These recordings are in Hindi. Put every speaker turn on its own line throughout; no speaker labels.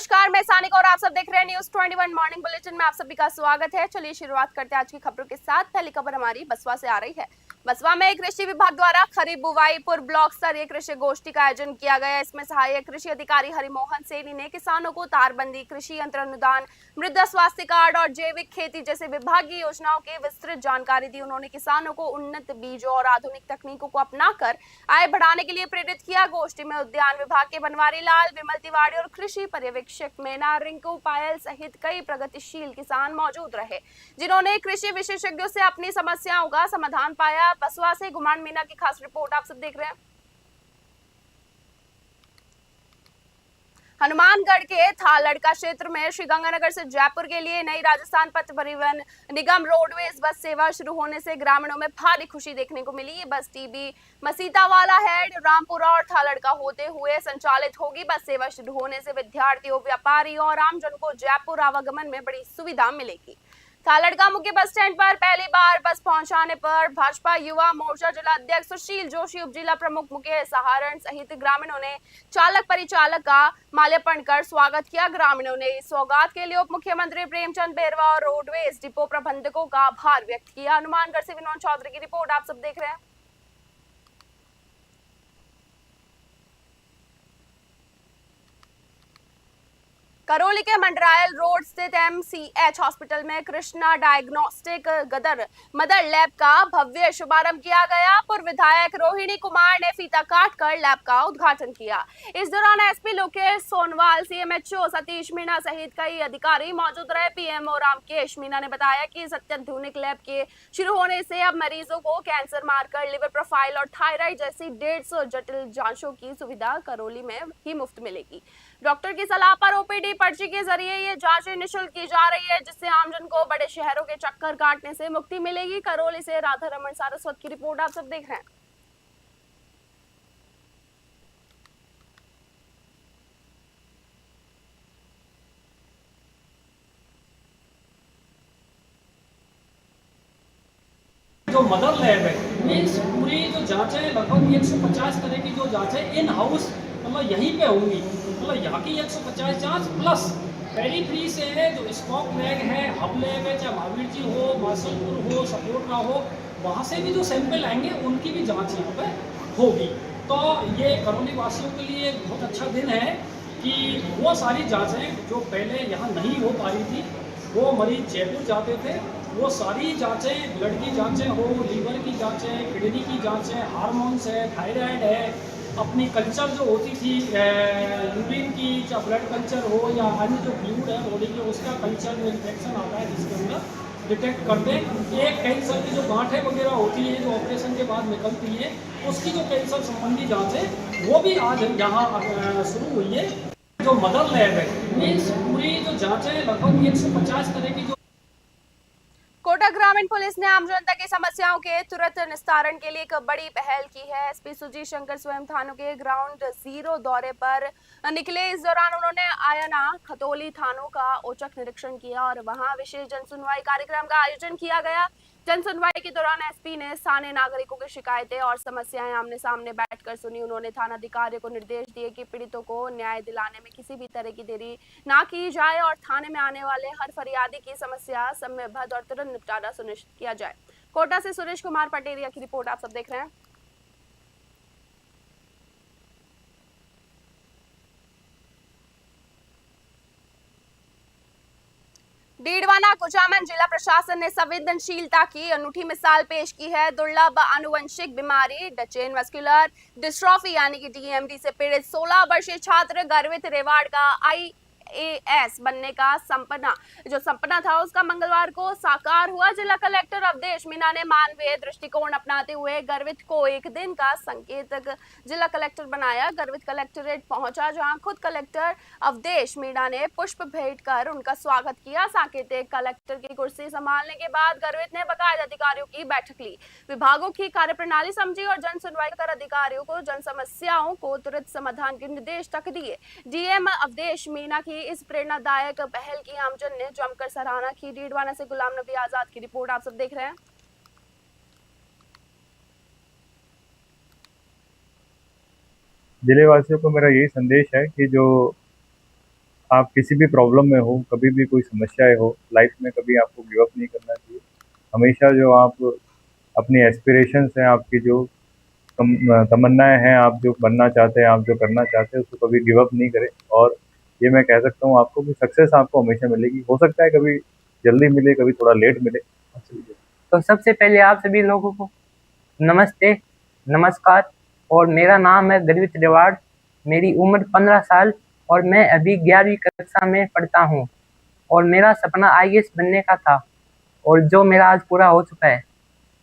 नमस्कार, मैं सानिका और आप सब देख रहे हैं न्यूज़ 21 मॉर्निंग बुलेटिन में आप सभी का स्वागत है। चलिए शुरुआत करते हैं आज की खबरों के साथ। पहली खबर हमारी बसवा से आ रही है। बसवा में कृषि विभाग द्वारा खरीफ बुवाई पूर्व ब्लॉक स्तरीय कृषि गोष्ठी का आयोजन किया गया। इसमें सहायक कृषि अधिकारी हरिमोहन सेनी ने किसानों को तारबंदी, कृषि यंत्र अनुदान, मृदा स्वास्थ्य कार्ड और जैविक खेती जैसे विभागीय योजनाओं की विस्तृत जानकारी दी। उन्होंने किसानों को उन्नत बीजों और आधुनिक तकनीकों को अपनाकर आय बढ़ाने के लिए प्रेरित किया। गोष्ठी में उद्यान विभाग के बनवारी लाल, विमल तिवारी और कृषि पर्यवेक्षक मेना रिंकू पायल सहित कई प्रगतिशील किसान मौजूद रहे, जिन्होंने कृषि विशेषज्ञों से अपनी समस्याओं का समाधान पाया। बसवा से गुमान मीना की खास रिपोर्ट आप सब देख रहे हैं। हनुमानगढ़ के थालड़का क्षेत्र में श्रीगंगानगर से जयपुर के लिए नई राजस्थान पथ परिवहन निगम रोडवेज बस सेवा शुरू होने से ग्रामीणों में भारी खुशी देखने को मिली। ये बस टीबी मसीतावाला हेड, रामपुरा और थालड़का होते हुए संचालित होगी। बस सेवा शुरू होने से विद्यार्थियों, व्यापारियों और आमजन को जयपुर आवागमन में बड़ी सुविधा मिलेगी। थालड़का मुख्य बस स्टैंड पर पहली बार बस पहुंचाने पर भाजपा युवा मोर्चा जिला अध्यक्ष सुशील जोशी, उप जिला प्रमुख मुकेश सहारण सहित ग्रामीणों ने चालक परिचालक का माल्यार्पण कर स्वागत किया। ग्रामीणों ने इस सौगात के लिए उप मुख्यमंत्री प्रेमचंद बेरवा और रोडवेज डिपो प्रबंधकों का आभार व्यक्त किया। हनुमानगढ़ से विनोद चौधरी की रिपोर्ट आप सब देख रहे हैं। करौली के मंडरायल रोड स्थित एमसीएच हॉस्पिटल में कृष्णा डायग्नोस्टिक मदर लैब का भव्य शुभारंभ किया गया। पूर्व विधायक रोहिणी कुमार ने फीता काटकर लैब का उद्घाटन किया। इस दौरान एसपी लोकेश सोनवाल, सीएमएचओ सतीश मीणा सहित कई अधिकारी मौजूद रहे। पीएमओ रामकेश मीणा ने बताया कि इस अत्याधुनिक लैब के शुरू होने से अब मरीजों को कैंसर मार्कर, लिवर प्रोफाइल और थायराइड जैसी 150 जटिल जांचों की सुविधा करौली में ही मुफ्त मिलेगी। डॉक्टर की सलाह पर ओपीडी पर्ची के जरिए ये जांचें निःशुल्क की जा रही है, जिससे आमजन को बड़े शहरों के चक्कर काटने से मुक्ति मिलेगी। करौली से राधा रमन सारस्वत की रिपोर्ट आप सब देख रहे हैं।
जो मदर लैब है, मीन्स पूरी जो जांच है लगभग 150 तरह की जो जांच है इन हाउस मतलब यहीं पे होंगी। मतलब यहाँ की 150 जांच प्लस पेरीफ्री से है जो स्टॉक लैब है, हब लैब है, चाहे महावीर जी हो, मासलपुर हो, सपोर्टा हो, वहाँ से भी जो सैंपल आएंगे उनकी भी जांच यहाँ पे होगी। तो ये करौली वासियों के लिए बहुत अच्छा दिन है कि वो सारी जाँचें जो पहले यहाँ नहीं हो पा रही थी, वो मरीज जयपुर जाते थे, वो सारी जांचें, ब्लड की जांचें हो, लीवर की जांचें, किडनी की जांचें, हार्मोन्स है, थायराइड है, अपनी कल्चर जो होती थी यूरिन की, चाहे ब्लड कल्चर हो या अन्य जो फ्लूइड है बॉडी के, उसका कल्चर जो इन्फेक्शन आता है जिसके अंदर डिटेक्ट करते हैं। एक कैंसर की जो गांठें वगैरह होती है जो ऑपरेशन के बाद निकलती है, उसकी जो कैंसर संबंधी जाँच है वो भी आज यहाँ शुरू हुई है। जो मदर लैब है, मीन्स पूरी जो जाँच है लगभग 150 तरह की जो
कोटा ग्रामीण पुलिस ने आम जनता की समस्याओं के तुरंत निस्तारण के लिए एक बड़ी पहल की है। एसपी सुजीत शंकर स्वयं थानों के ग्राउंड जीरो दौरे पर निकले। इस दौरान उन्होंने आयना, खतौली थानों का औचक निरीक्षण किया और वहां विशेष जनसुनवाई कार्यक्रम का आयोजन किया गया। जनसुनवाई के दौरान एसपी ने स्थानीय नागरिकों की शिकायतें और समस्याएं आमने सामने बैठकर सुनी। उन्होंने थाना अधिकारियों को निर्देश दिए कि पीड़ितों को न्याय दिलाने में किसी भी तरह की देरी ना की जाए और थाने में आने वाले हर फरियादी की समस्या समयबद्ध और तुरंत निपटारा सुनिश्चित किया जाए। कोटा से सुरेश कुमार पटेरिया की रिपोर्ट आप सब देख रहे हैं। डीडवाना कुचामन जिला प्रशासन ने संवेदनशीलता की अनूठी मिसाल पेश की है। दुर्लभ आनुवंशिक बीमारी डचेन मस्कुलर डिस्ट्रॉफी यानी कि डीएमडी से पीड़ित 16 वर्षीय छात्र गर्वित रेवाड़ का आईएएस बनने का सपना था उसका मंगलवार को साकार हुआ। जिला कलेक्टर अवधेश मीणा ने मानवीय दृष्टिकोण अपनाते हुए गर्वित को एक दिन का संकेतक जिला कलेक्टर बनाया। गर्वित कलेक्टरेट पहुंचा, जहां खुद कलेक्टर अवधेश मीणा ने पुष्प भेंट कर उनका स्वागत किया। सांकेतिक कलेक्टर की कुर्सी संभालने के बाद गर्वित ने बकायदा अधिकारियों की बैठक ली, विभागों की कार्यप्रणाली समझी और जन सुनवाई कर अधिकारियों को जन समस्याओं को तुरंत समाधान के निर्देश तक दिए। डीएम अवधेश मीणा की इस प्रेरणादायक पहल की आमजन ने जमकर सराहना की। डीडवाना से गुलाम नबी आजाद की रिपोर्ट आप सब देख रहे हैं।
जिले वासियों को मेरा यही संदेश है कि जो आप किसी भी प्रॉब्लम में हो, कभी भी कोई समस्याएं हो लाइफ में, कभी आपको गिव अप नहीं करना चाहिए। हमेशा जो आप अपनी एस्पिरेशंस हैं, आपकी जो तमन्नाएं हैं, आप जो बनना चाहते हैं, आप जो करना चाहते हैं, उसको कभी गिव अप नहीं करें। और ये मैं कह सकता हूँ आपको कि सक्सेस आपको हमेशा मिलेगी। हो सकता है कभी जल्दी मिले, कभी थोड़ा लेट मिले।
तो सबसे पहले आप सभी लोगों को नमस्ते, नमस्कार। और मेरा नाम है द्रवित रेवाड़। मेरी उम्र 15 साल और मैं अभी 11वीं कक्षा में पढ़ता हूँ। और मेरा सपना आईएएस बनने का था, और जो मेरा आज पूरा हो चुका है।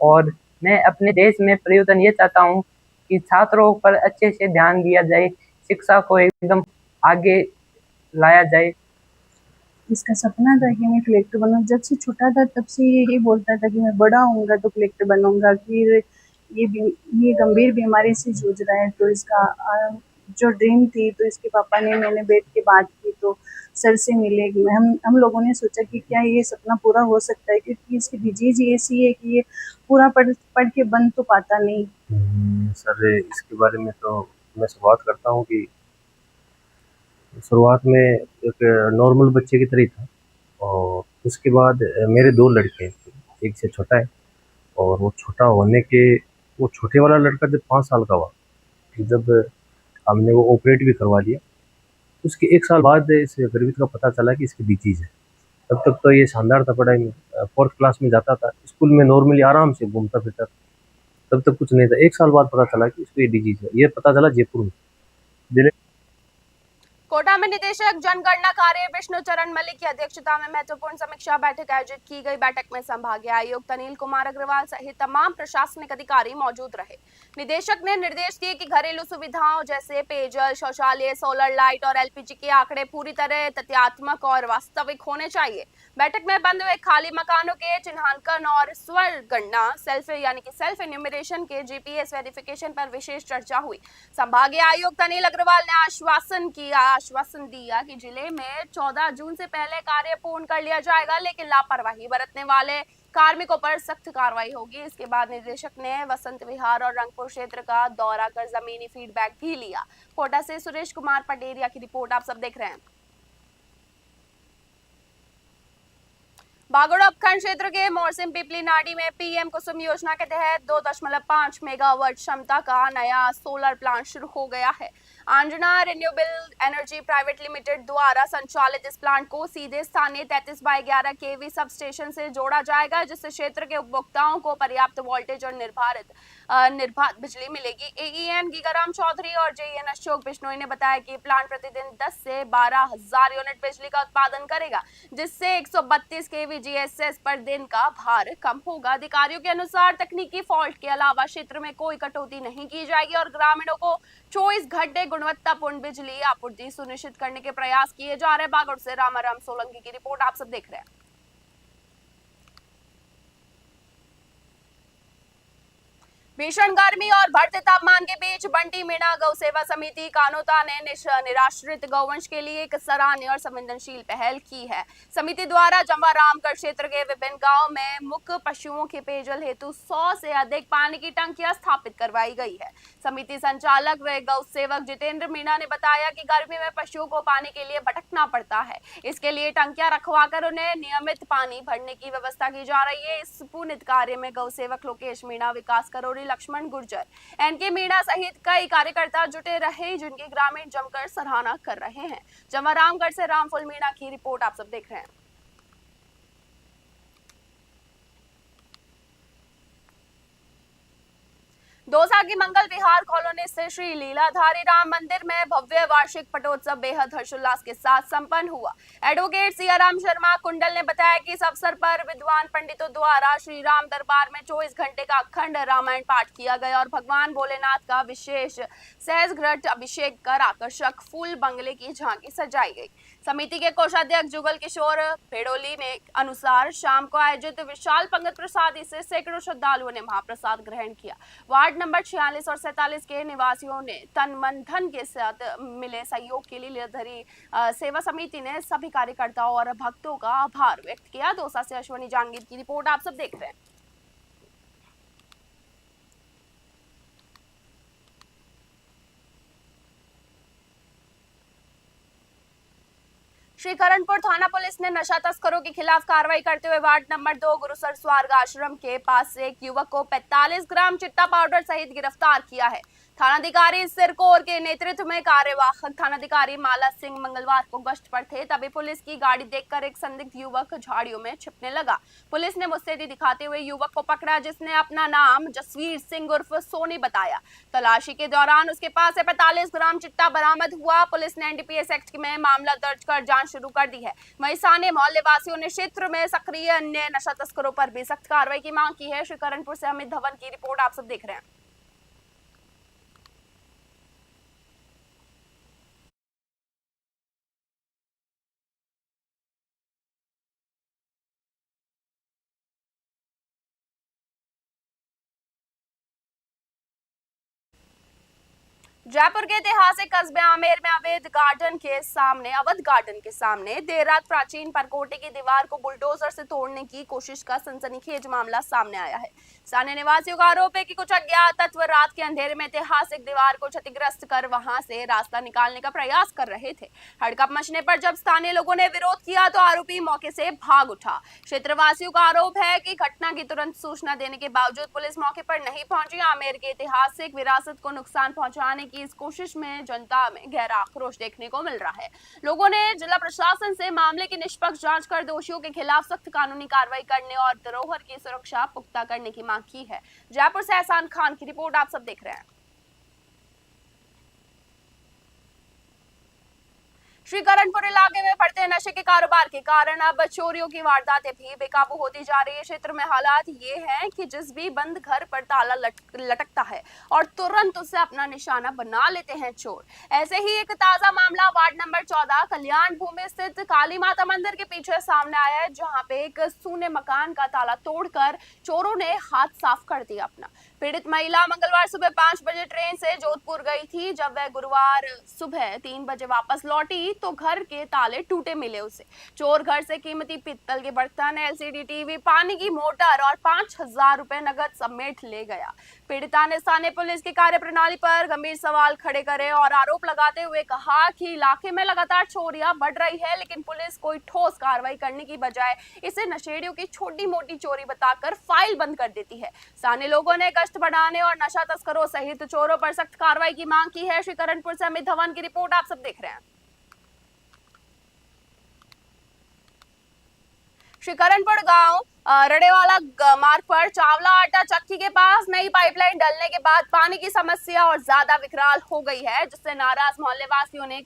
और मैं अपने देश में परिवर्तन ये चाहता हूँ कि छात्रों पर अच्छे से ध्यान दिया जाए, शिक्षा को एकदम आगे लाया जाए।
इसका सपना था कि मैं कलेक्टर बनूं। जब से छोटा था तब से यही बोलता था कि मैं बड़ा होऊंगा तो कलेक्टर बनूंगा। फिर ये गंभीर बीमारी से जूझ रहा है, तो इसका जो ड्रीम थी, तो इसके पापा ने, मैंने बैठ के बात की तो सर से मिले। हम लोगों ने सोचा कि क्या ये सपना पूरा हो सकता है, क्योंकि इसकी डिजीज ही ऐसी है कि ये पूरा पढ़ के बन तो पाता नहीं।
सर इसके बारे में तो मैं शुरुआत करता हूँ कि शुरुआत में एक नॉर्मल बच्चे की तरह ही था। और उसके बाद मेरे 2 लड़के हैं, एक से छोटा है। और वो छोटा होने के, वो छोटे वाला लड़का जब 5 साल का हुआ, जब हमने वो ऑपरेट भी करवा लिया, उसके 1 साल बाद इस गर्भित का पता चला कि इसकी डिजीज़ है। तब तक तो ये शानदार था पढ़ाई में, 4th क्लास में जाता था, स्कूल में नॉर्मली आराम से घूमता फिरता था। तब तक कुछ नहीं था। 1 साल बाद पता चला कि इसको ये डिजीज़ है। ये पता चला जयपुर में। जिले
कोटा में निदेशक जनगणना कार्य विष्णु चरण मलिक की अध्यक्षता में महत्वपूर्ण समीक्षा बैठक आयोजित की गई। बैठक में संभागीय आयुक्त अनिल कुमार अग्रवाल सहित तमाम प्रशासनिक अधिकारी मौजूद रहे। निदेशक ने निर्देश दिए कि घरेलू सुविधाओं जैसे पेयजल, शौचालय, सोलर लाइट और एलपीजी के आंकड़े पूरी तरह तथ्यात्मक और वास्तविक होने चाहिए। बैठक में बंद हुए खाली मकानों के चिन्हांकन और स्वर गणना सेल्फ एन्यूमरेशन के जीपीएस वेरिफिकेशन पर विशेष चर्चा हुई। संभागीय आयुक्त अनिल अग्रवाल ने आश्वासन दिया कि जिले में 14 जून से पहले कार्य पूर्ण कर लिया जाएगा, लेकिन लापरवाही बरतने वाले कार्मिकों पर सख्त कार्रवाई होगी। इसके बाद निदेशक ने वसंत विहार और रंगपुर क्षेत्र का दौरा कर जमीनी फीडबैक भी लिया। कोटा से सुरेश कुमार पटेरिया की रिपोर्ट आप सब देख रहे हैं। बागोड़ा उपखंड क्षेत्र के मोरसिम पिपली नाडी में पीएम कुसुम योजना के तहत 2.5 मेगावाट क्षमता का नया सोलर प्लांट शुरू हो गया है। Anjana renewable energy private limited द्वारा संचालित इस प्लांट को सीधे स्थानीय 33/11 केवी सब स्टेशन से जोड़ा जाएगा, जिससे क्षेत्र के उपभोक्ताओं को पर्याप्त वोल्टेज और निर्बाध बिजली मिलेगी। एईएन गीगाराम चौधरी और जेईएन अशोक बिश्नोई ने बताया कि प्लांट प्रतिदिन 10 से 12,000 यूनिट बिजली का उत्पादन करेगा, जिससे 132 केवी जीएसएस पर दिन का भार कम होगा। अधिकारियों के अनुसार तकनीकी फॉल्ट के अलावा क्षेत्र में कोई कटौती नहीं की जाएगी और ग्रामीणों को 24 घंटे गुणवत्तापूर्ण बिजली आपूर्ति सुनिश्चित करने के प्रयास किए जा रहे हैं। बागड़ से रामाराम सोलंकी की रिपोर्ट आप सब देख रहे हैं। भीषण गर्मी और बढ़ते तापमान के बीच बंटी मीणा गौ सेवा समिति कानोता ने निराश्रित गौवंश के लिए एक सराहनीय और संवेदनशील पहल की है। समिति द्वारा जम्वा रामगढ़ क्षेत्र के विभिन्न गांव में मुख्य पशुओं के पेयजल हेतु 100 से अधिक पानी की टंकियां स्थापित करवाई गई है। समिति संचालक व गौ सेवक जितेंद्र मीणा ने बताया कि गर्मी में पशुओं को पानी के लिए भटकना पड़ता है, इसके लिए टंकियां रखवाकर उन्हें नियमित पानी भरने की व्यवस्था की जा रही है। इस पुनित कार्य में गौ सेवक लोकेश मीणा, विकास करोरी, लक्ष्मण गुर्जर, एनके मीणा सहित कई कार्यकर्ता जुटे रहे, जिनकी ग्रामीण जमकर सराहना कर रहे हैं। जम्वा रामगढ़ से रामफुल मीणा की रिपोर्ट आप सब देख रहे हैं। दौसा की मंगल विहार कॉलोनी स्थित श्री लीलाधारी राम मंदिर में भव्य वार्षिक पटोत्सव बेहद हर्षोल्लास के साथ संपन्न हुआ। एडवोकेट सियाराम शर्मा कुंडल ने बताया कि इस अवसर पर विद्वान पंडितों द्वारा श्री राम दरबार में 24 घंटे का अखंड रामायण पाठ किया गया और भगवान भोलेनाथ का विशेष सहज घृत अभिषेक कर आकर्षक फूल बंगले की झांकी सजाई गई। समिति के कोषाध्यक्ष जुगल किशोर भेड़ोली ने अनुसार शाम को आयोजित विशाल पंगत प्रसादी से सैकड़ों श्रद्धालुओं ने महाप्रसाद ग्रहण किया। वार्ड नंबर 46 और 47 के निवासियों ने तन मन धन के साथ मिले सहयोग के लिए लीलाधारी सेवा समिति ने सभी कार्यकर्ताओं और भक्तों का आभार व्यक्त किया। दौसा से अश्वनी जहांगीर की रिपोर्ट आप सब देख रहे हैं। श्रीकरणपुर थाना पुलिस ने नशा तस्करों के खिलाफ कार्रवाई करते हुए वार्ड नंबर 2 गुरुसर स्वर्ग आश्रम के पास से एक युवक को 45 ग्राम चिट्टा पाउडर सहित गिरफ्तार किया है। थानाधिकारी सिरकोर के नेतृत्व में कार्यवाहक थानाधिकारी माला सिंह मंगलवार को गश्त पर थे, तभी पुलिस की गाड़ी देखकर एक संदिग्ध युवक झाड़ियों में छिपने लगा। पुलिस ने मुस्तैदी दिखाते हुए युवक को पकड़ा, जिसने अपना नाम जसवीर सिंह उर्फ सोनी बताया। तलाशी के दौरान उसके पास से 45 ग्राम चिट्टा बरामद हुआ। पुलिस ने एनडीपीएस एक्ट में मामला दर्ज कर जांच शुरू कर दी है। वहीं स्थानीय मोहल्ले वासियों ने क्षेत्र में सक्रिय अन्य नशा तस्करों पर भी सख्त कार्रवाई की मांग की है। श्रीकरणपुर से अमित धवन की रिपोर्ट आप सब देख रहे हैं। जयपुर के ऐतिहासिक कस्बे आमेर में अवध गार्डन के सामने देर रात प्राचीन परकोटे की दीवार को बुलडोजर से तोड़ने की कोशिश का सनसनीखेज मामला सामने आया है। स्थानीय निवासियों का आरोप है कि कुछ अज्ञात तत्व रात के अंधेरे में ऐतिहासिक दीवार को क्षतिग्रस्त कर वहां से रास्ता निकालने का प्रयास कर रहे थे। हड़कंप मचने पर जब स्थानीय लोगों ने विरोध किया तो आरोपी मौके से भाग उठा। क्षेत्रवासियों का आरोप है कि घटना की तुरंत सूचना देने के बावजूद पुलिस मौके पर नहीं पहुंची। आमेर के ऐतिहासिक विरासत को नुकसान पहुंचाने की इस कोशिश में जनता में गहरा आक्रोश देखने को मिल रहा है। लोगों ने जिला प्रशासन से मामले की निष्पक्ष जांच कर दोषियों के खिलाफ सख्त कानूनी कार्रवाई करने और धरोहर की सुरक्षा पुख्ता करने की मांग की है। जयपुर से एहसान खान की रिपोर्ट आप सब देख रहे हैं। श्रीकरणपुर इलाके में बढ़ते नशे के कारोबार के कारण अब चोरियों की वारदातें भी बेकाबू होती जा रही है। क्षेत्र में हालात ये हैं कि जिस भी बंद घर पर ताला लटकता है और तुरंत उसे अपना निशाना बना लेते हैं चोर। ऐसे ही एक ताजा मामला वार्ड नंबर 14 कल्याण भूमि स्थित काली माता मंदिर के पीछे सामने आया है, जहां पे एक सूने मकान का ताला तोड़कर चोरों ने हाथ साफ कर दिया अपना। पीड़ित महिला मंगलवार सुबह 5 बजे ट्रेन से जोधपुर गई थी। जब वह गुरुवार सुबह 3 बजे वापस लौटी तो घर के ताले टूटे मिले उसे। चोर घर से कीमती पित्तल के बर्तन, एलसीडी टीवी, पानी की मोटर और 5000 रुपए नगद समेत ले गया। पीड़िता ने स्थानीय पुलिस की कार्यप्रणाली पर गंभीर सवाल खड़े करे और आरोप लगाते हुए कहा कि इलाके में लगातार चोरियां बढ़ रही है, लेकिन पुलिस कोई ठोस कार्रवाई करने की बजाय इसे नशेड़ियों की छोटी मोटी चोरी बताकर फाइल बंद कर देती है। स्थानीय लोगों ने गश्त बढ़ाने और नशा तस्करों सहित चोरों पर सख्त कार्रवाई की मांग की है। श्रीकरणपुर से अमित धवन की रिपोर्ट आप सब देख रहे हैं। श्रीकरणपुर गांव रड़ेवाला मार्ग पर चावला आटा चक्की के पास नई पाइपलाइन डलने के बाद पानी की समस्या और ज्यादा विकराल हो गई है, जिससे नाराज मोहल्ले वासियों ने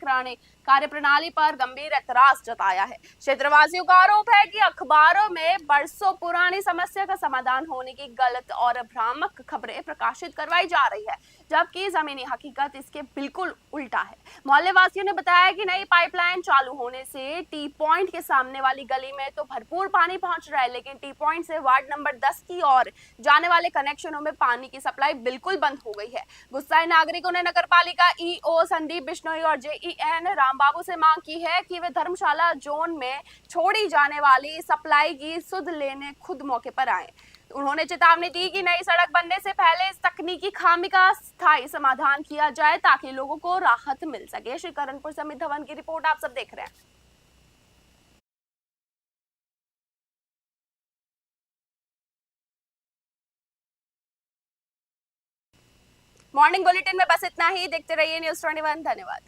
कार्यप्रणाली पर गंभीर एतराज जताया है। क्षेत्रवासियों का आरोप है कि अखबारों में बरसों पुरानी समस्या का समाधान होने की गलत और भ्रामक खबरें प्रकाशित करवाई जा रही है, जबकि जमीनी हकीकत इसके बिल्कुल उल्टा है। मोहल्ले वासियों ने बताया कि नई पाइपलाइन चालू होने से टी पॉइंट के सामने वाली गली में तो भरपूर पानी पहुंच रहा है, लेकिन टी पॉइंट से वार्ड नंबर 10 की ओर जाने वाले कनेक्शनों में पानी की सप्लाई बिल्कुल बंद हो गई है। गुस्साए नागरिकों ने नगरपालिका ईओ संदीप बिश्नोई और जेईएन रामबाबू से मांग की है कि वे धर्मशाला जोन में छोड़ी जाने वाली सप्लाई की सुध लेने खुद मौके पर आए। उन्होंने चेतावनी दी कि नई सड़क बनने से पहले इस तकनीकी खामी का स्थायी समाधान किया जाए ताकि लोगों को राहत मिल सके। श्रीकरणपुर से अमित धवन की रिपोर्ट आप सब देख रहे हैं। मॉर्निंग बुलेटिन में बस इतना ही। देखते रहिए न्यूज़ 21। धन्यवाद।